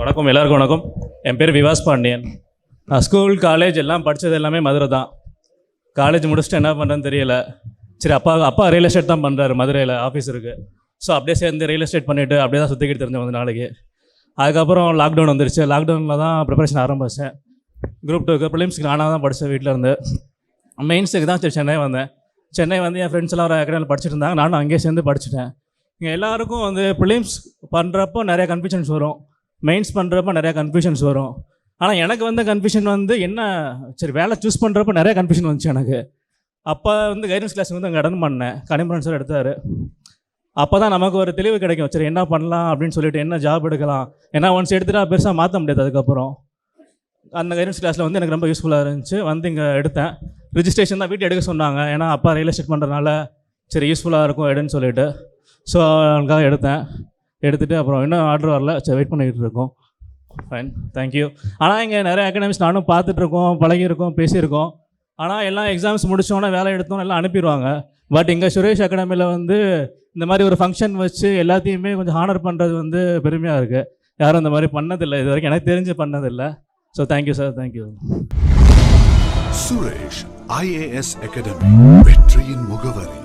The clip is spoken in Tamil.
வணக்கம், எல்லாருக்கும் வணக்கம். என் பேர் விவாஸ் பாண்டியன். நான் ஸ்கூல் காலேஜ் எல்லாம் படித்தது எல்லாமே மதுரை தான். காலேஜ் முடிச்சுட்டு என்ன பண்ணுறேன்னு தெரியல. சரி, அப்பா ரியல் எஸ்டேட் தான் பண்ணுறாரு, மதுரையில் ஆஃபீஸ் இருக்குது. ஸோ அப்படியே சேர்ந்து ரியல் எஸ்டேட் பண்ணிவிட்டு அப்படியே தான் சுற்றிக்கிட்டு தெரிஞ்சேன் வந்து நாளைக்கு. அதுக்கப்புறம் லாக்டவுன் வந்துருச்சு. லாக்டவுனில் தான் ப்ரிப்பரேஷன் ஆரம்பித்தேன். குரூப் 2க்கு ப்ரிலிம்ஸ்க்கு நானாக தான் படித்தேன் வீட்டில் இருந்து. மெயின்ஸுக்கு தான் சரி சென்னை வந்தேன். சென்னை வந்து என் ஃப்ரெண்ட்ஸ் எல்லாம் ஒரு அகாடமியில் படிச்சுட்டு இருந்தாங்க. நானும் அங்கேயே சேர்ந்து படிச்சுட்டேன். இங்கே எல்லாருக்கும் வந்து ப்ரிலிம்ஸ் பண்ணுறப்போ நிறைய கன்ஃபியூஷன்ஸ் வரும், மெயின்ஸ் பண்ணுறப்போ நிறையா கன்ஃபியூஷன்ஸ் வரும். ஆனால் எனக்கு வந்து கன்ஃபியூஷன் வந்து என்ன, சரி வேலை சூஸ் பண்ணுறப்போ நிறைய கன்ஃபியூஷன் வந்துச்சு எனக்கு. அப்போ வந்து கைடன்ஸ் கிளாஸ் வந்து அங்கே அட்டன் பண்ணேன். கனிமரன் சார் எடுத்தார். அப்போ தான் நமக்கு ஒரு தெளிவு கிடைக்கும், சரி என்ன பண்ணலாம் அப்படின்னு சொல்லிட்டு, என்ன ஜாப் எடுக்கலாம். ஏன்னா ஒன்ஸ் எடுத்துகிட்டா பெருசாக மாற்ற முடியாது. அதுக்கப்புறம் அந்த கைடன்ஸ் கிளாஸில் வந்து எனக்கு ரொம்ப யூஸ்ஃபுல்லாக இருந்துச்சு. வந்து இங்கே எடுத்தேன். ரிஜிஸ்ட்ரேஷன் தான் வீட்டு எடுக்க சொன்னாங்க. ஏன்னா அப்பா ரியல் எஸ்டேட் பண்ணுறதுனால சரி யூஸ்ஃபுல்லாக இருக்கும் எடுன்னு சொல்லிட்டு. ஸோ அவனுக்காக எடுத்துகிட்டு அப்புறம் இன்னும் ஆர்டர் வரல, சரி வெயிட் பண்ணிக்கிட்டு இருக்கோம். Fine, thank you. ஆனால் இங்கே நிறைய அகாடமிஸ் நானும் பார்த்துட்ருக்கோம், பழகியிருக்கோம், பேசியிருக்கோம். ஆனால் எல்லாம் எக்ஸாம்ஸ் முடித்தோன்னே வேலை எடுத்தோன்னே எல்லாம் அனுப்பிடுவாங்க. பட் இங்கே சுரேஷ் அகாடமியில் வந்து இந்த மாதிரி ஒரு ஃபங்க்ஷன் வச்சு எல்லாத்தையுமே கொஞ்சம் ஹானர் பண்ணுறது வந்து பெருமையாக இருக்குது. யாரும் இந்த மாதிரி பண்ணதில்லை, இது வரைக்கும் எனக்கு தெரிஞ்சு பண்ணதில்லை. So thank you sir, thank you. Suresh IAS academy, வெற்றியின் முகவரி.